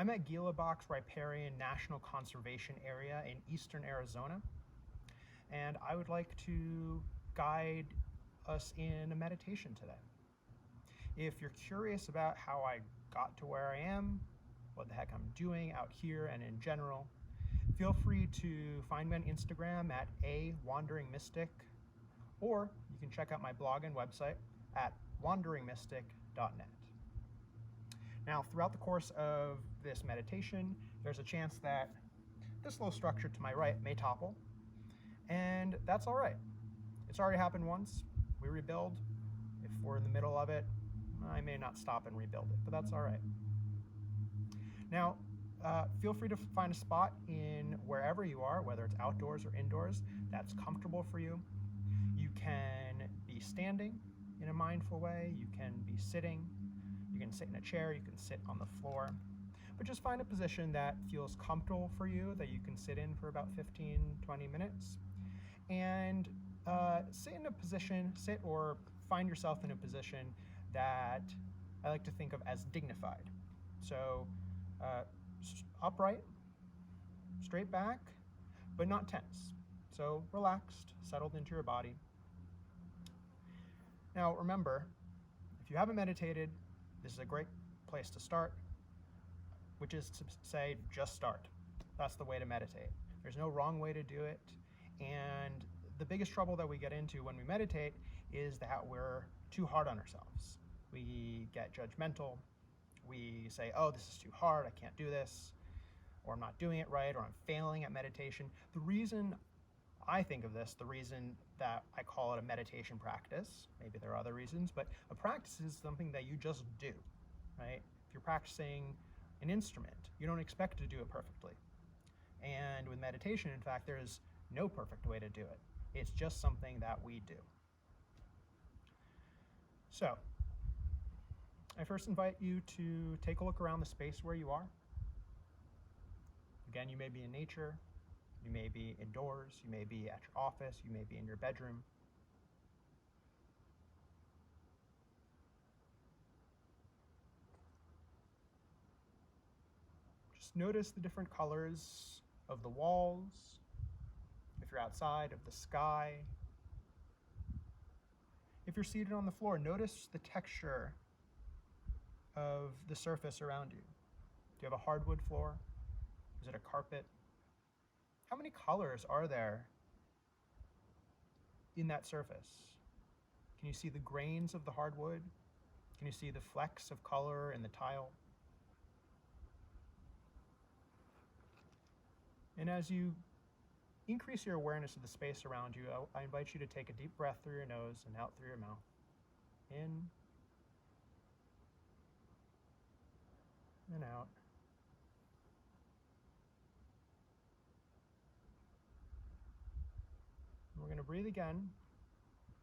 I'm at Gila Riparian National Conservation Area in eastern Arizona, and I would like to guide us in a meditation today. If you're curious about how I got to where I am, what the heck I'm doing out here and in general, feel free to find me on Instagram at @wanderingmystic, or you can check out my blog and website at wanderingmystic.net. Now, throughout the course of this meditation, there's a chance that this little structure to my right may topple, and that's all right. It's already happened once. We rebuild. If we're in the middle of it, I may not stop and rebuild it, but that's all right. Now, feel free to find a spot in wherever you are, whether it's outdoors or indoors, that's comfortable for you. You can be standing in a mindful way. You can be sitting. You can sit in a chair. You can sit on the floor. But just find a position that feels comfortable for you, that you can sit in for about 15, 20 minutes. And sit or find yourself in a position that I like to think of as dignified. So upright, straight back, but not tense. So relaxed, settled into your body. Now remember, if you haven't meditated, this is a great place to start, which is to say, just start. That's the way to meditate. There's no wrong way to do it. And the biggest trouble that we get into when we meditate is that we're too hard on ourselves. We get judgmental. We say, oh, this is too hard, I can't do this, or I'm not doing it right, or I'm failing at meditation. The reason I think of this, the reason that I call it a meditation practice, maybe there are other reasons, but a practice is something that you just do, right? If you're practicing an instrument, you don't expect to do it perfectly. And with meditation, in fact, there is no perfect way to do it. It's just something that we do. So, I first invite you to take a look around the space where you are. Again, you may be in nature, you may be indoors, you may be at your office, you may be in your bedroom. Just notice the different colors of the walls, if you're outside, of the sky. If you're seated on the floor, notice the texture of the surface around you. Do you have a hardwood floor? Is it a carpet? How many colors are there in that surface? Can you see the grains of the hardwood? Can you see the flecks of color in the tile? And as you increase your awareness of the space around you, I invite you to take a deep breath through your nose and out through your mouth. In and out. And we're going to breathe again.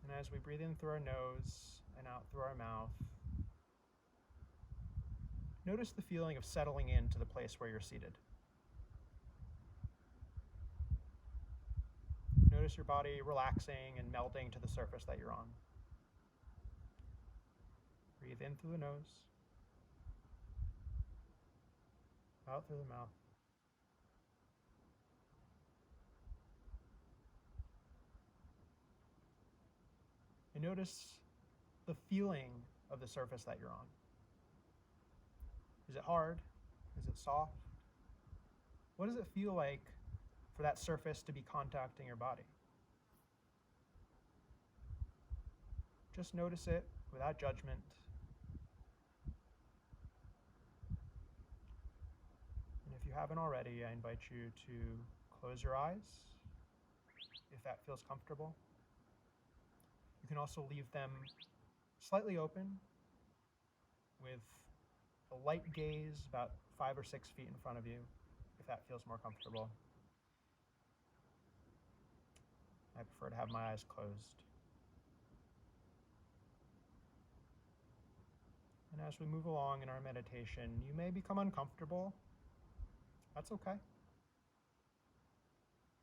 And as we breathe in through our nose and out through our mouth, notice the feeling of settling into the place where you're seated. Notice your body relaxing and melting to the surface that you're on. Breathe in through the nose, out through the mouth. And notice the feeling of the surface that you're on. Is it hard? Is it soft? What does it feel like for that surface to be contacting your body? Just notice it without judgment. And if you haven't already, I invite you to close your eyes if that feels comfortable. You can also leave them slightly open with a light gaze about 5 or 6 feet in front of you, if that feels more comfortable. I prefer to have my eyes closed. And as we move along in our meditation, you may become uncomfortable. That's okay.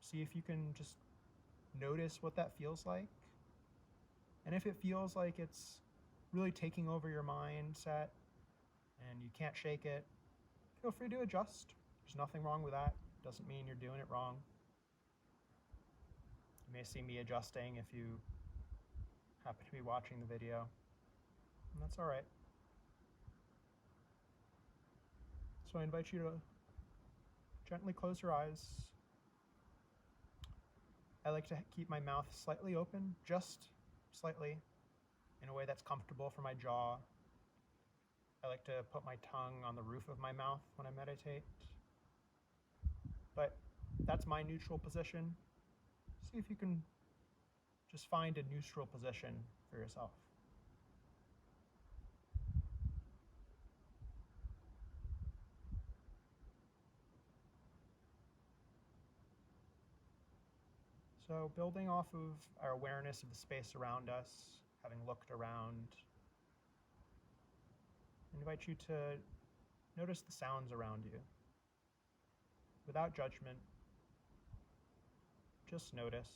See if you can just notice what that feels like. And if it feels like it's really taking over your mindset and you can't shake it, feel free to adjust. There's nothing wrong with that. Doesn't mean you're doing it wrong. You may see me adjusting if you happen to be watching the video, and that's all right. So I invite you to gently close your eyes. I like to keep my mouth slightly open, just slightly, in a way that's comfortable for my jaw. I like to put my tongue on the roof of my mouth when I meditate. But that's my neutral position. See if you can just find a neutral position for yourself. So building off of our awareness of the space around us, having looked around, I invite you to notice the sounds around you. Without judgment, just notice.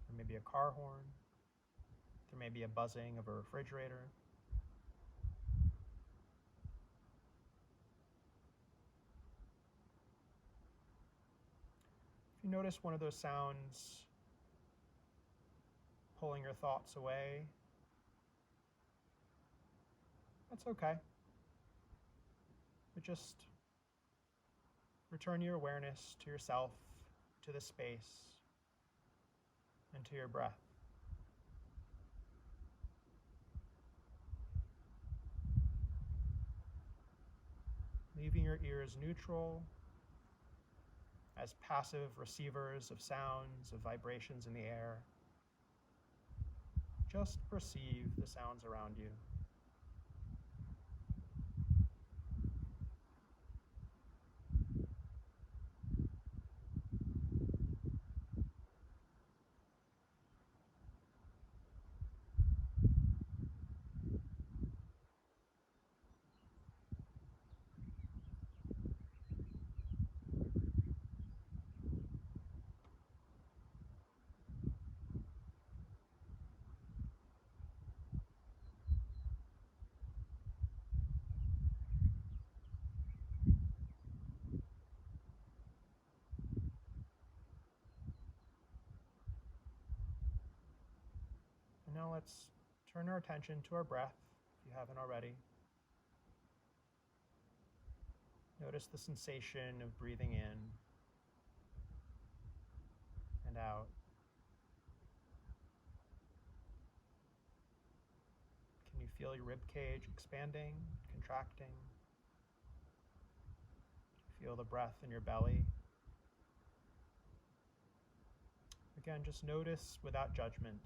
There may be a car horn. There may be a buzzing of a refrigerator. If you notice one of those sounds pulling your thoughts away, that's okay. But just return your awareness to yourself, to the space, and to your breath. Leaving your ears neutral as passive receivers of sounds, of vibrations in the air. Just perceive the sounds around you. And now let's turn our attention to our breath, if you haven't already. Notice the sensation of breathing in and out. Can you feel your rib cage expanding, contracting? Feel the breath in your belly. Again, just notice without judgment.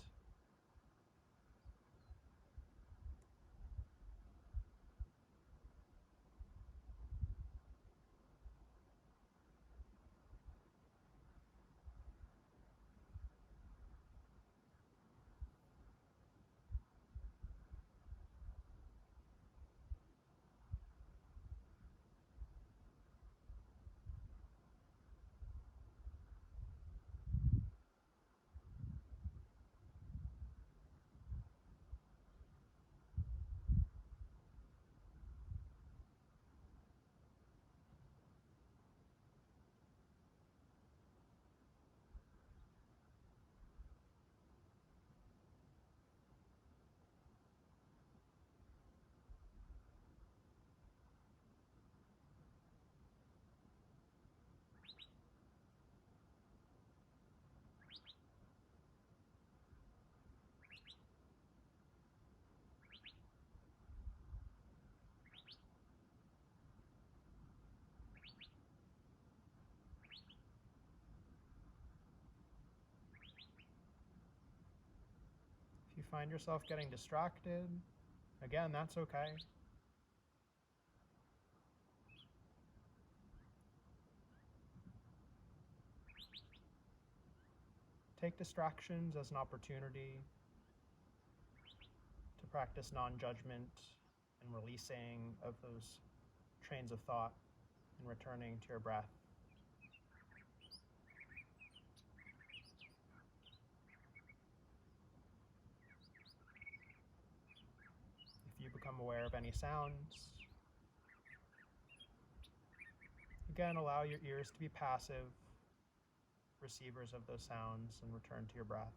If you find yourself getting distracted, again, that's okay. Take distractions as an opportunity to practice non-judgment and releasing of those trains of thought and returning to your breath. If you become aware of any sounds. Again, allow your ears to be passive receivers of those sounds and return to your breath.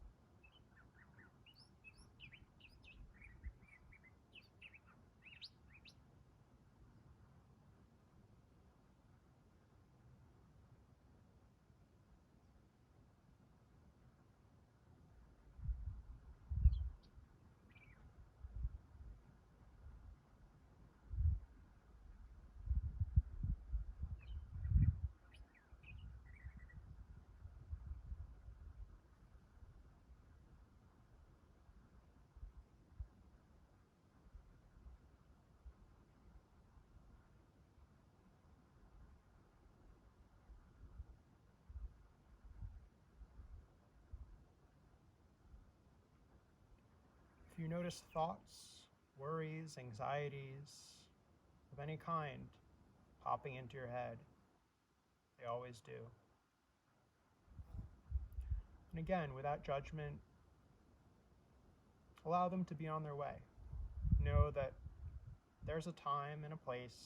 If you notice thoughts, worries, anxieties of any kind popping into your head, they always do. And again, without judgment, allow them to be on their way. Know that there's a time and a place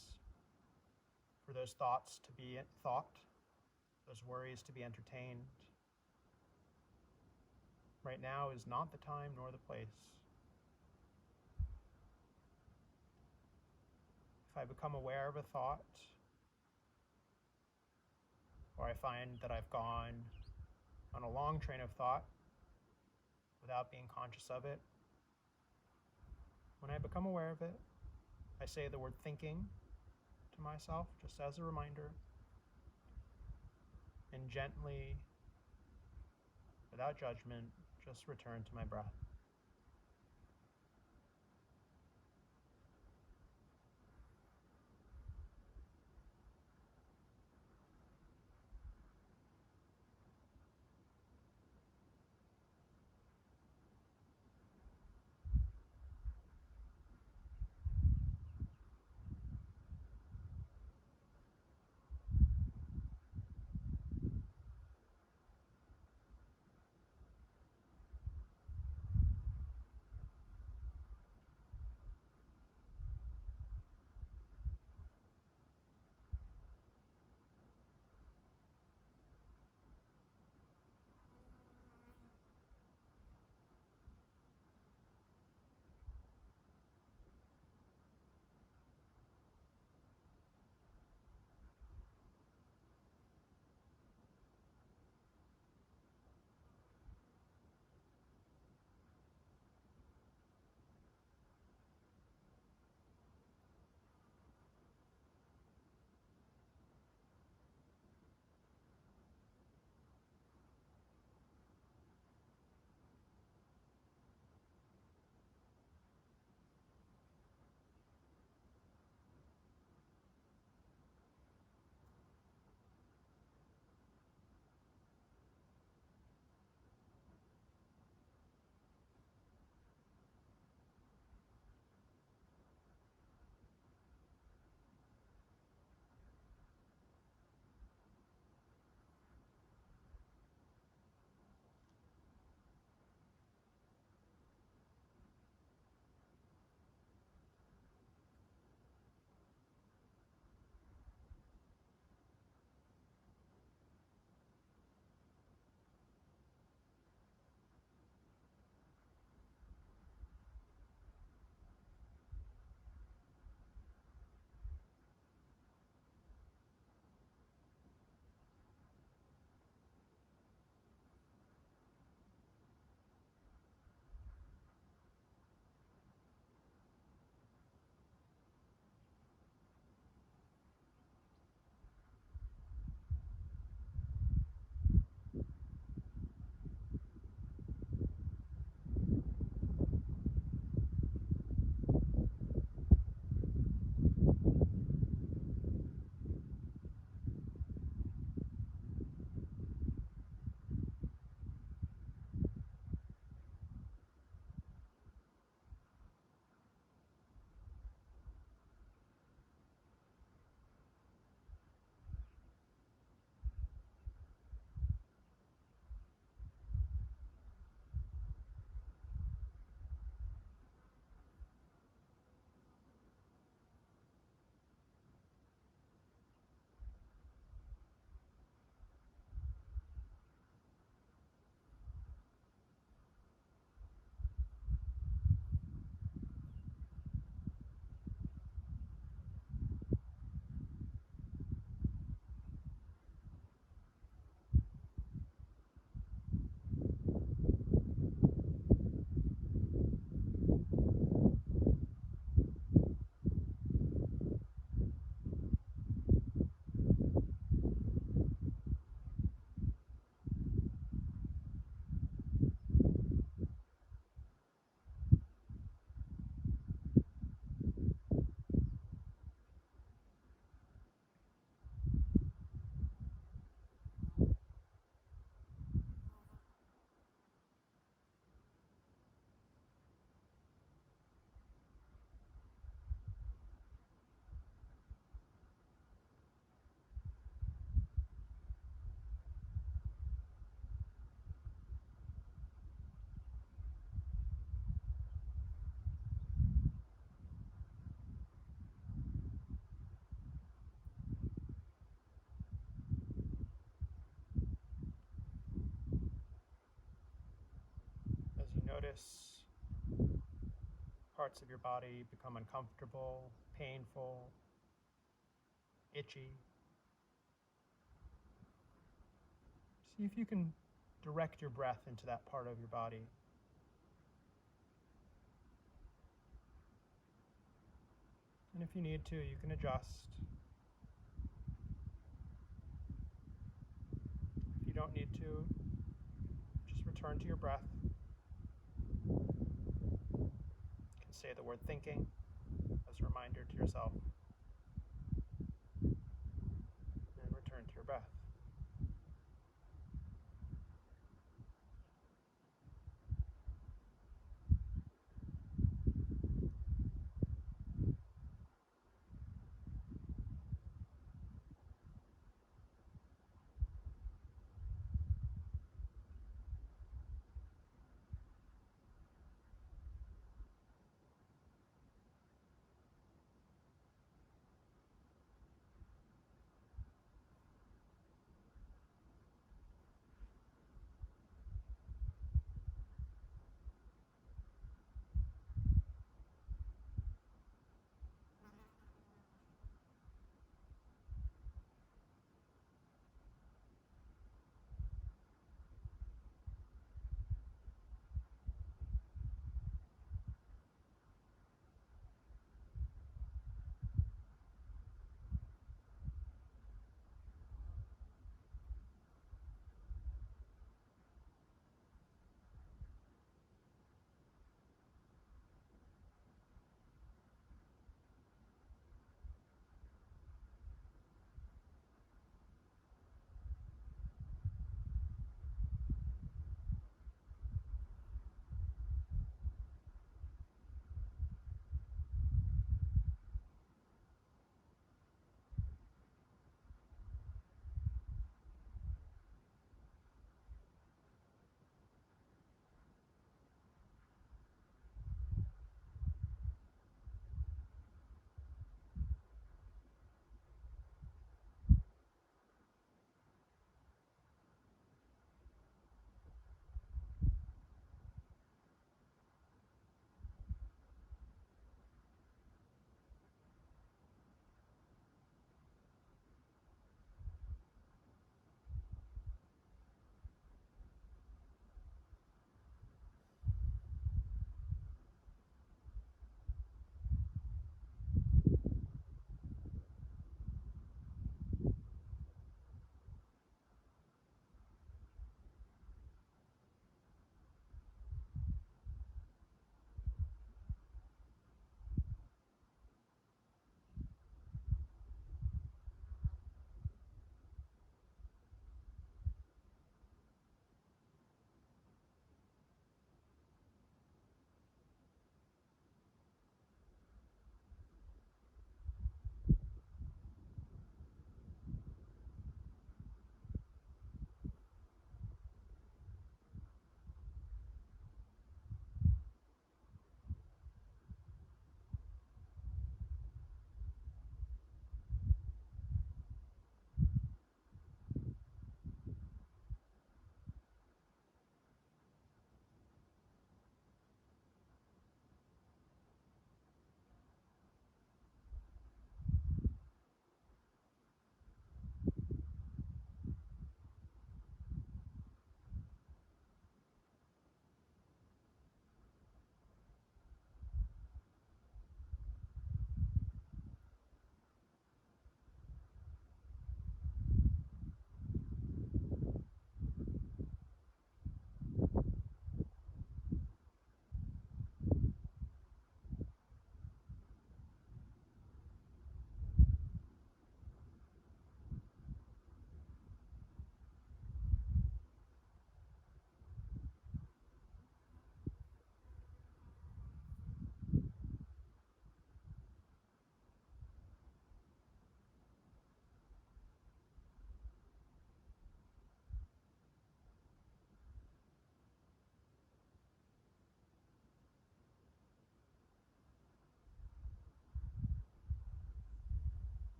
for those thoughts to be thought, those worries to be entertained. Right now is not the time nor the place. If I become aware of a thought, or I find that I've gone on a long train of thought without being conscious of it, when I become aware of it, I say the word thinking to myself just as a reminder, and gently, without judgment, just return to my breath. Notice parts of your body become uncomfortable, painful, itchy. See if you can direct your breath into that part of your body. And if you need to, you can adjust. If you don't need to, just return to your breath. You can say the word thinking as a reminder to yourself. And return to your breath.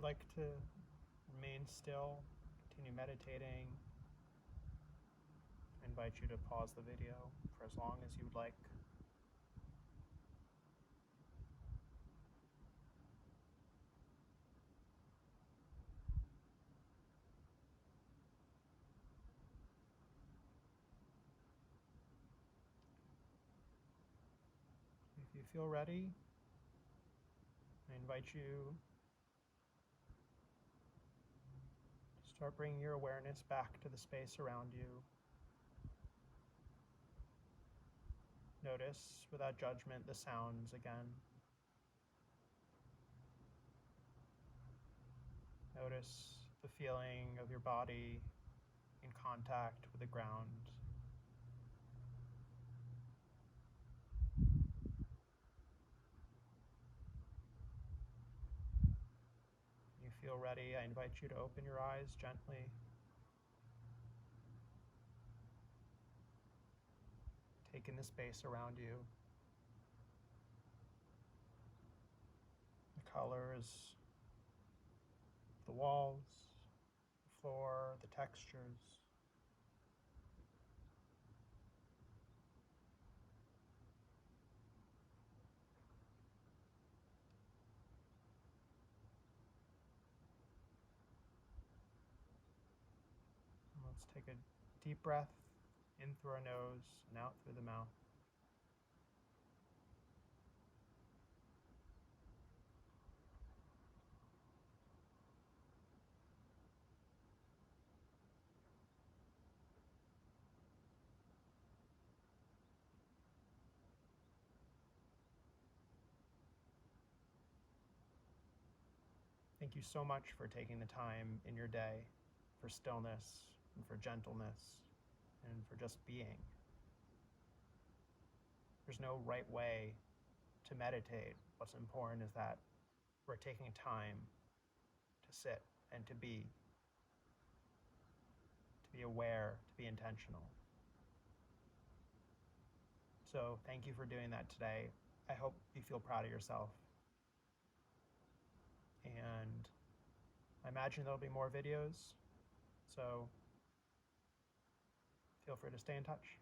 you'd like to remain still, continue meditating, I invite you to pause the video for as long as you would like. If you feel ready, I invite you to start bringing your awareness back to the space around you. Notice, without judgment, the sounds again. Notice the feeling of your body in contact with the ground. When you feel ready, I invite you to open your eyes gently. Take in the space around you. The colors, the walls, the floor, the textures. Let's take a deep breath in through our nose and out through the mouth. Thank you so much for taking the time in your day for stillness and for gentleness and for just being. There's no right way to meditate. What's important is that we're taking time to sit and to be aware, to be intentional. So thank you for doing that today. I hope you feel proud of yourself. And I imagine there'll be more videos, so feel free to stay in touch.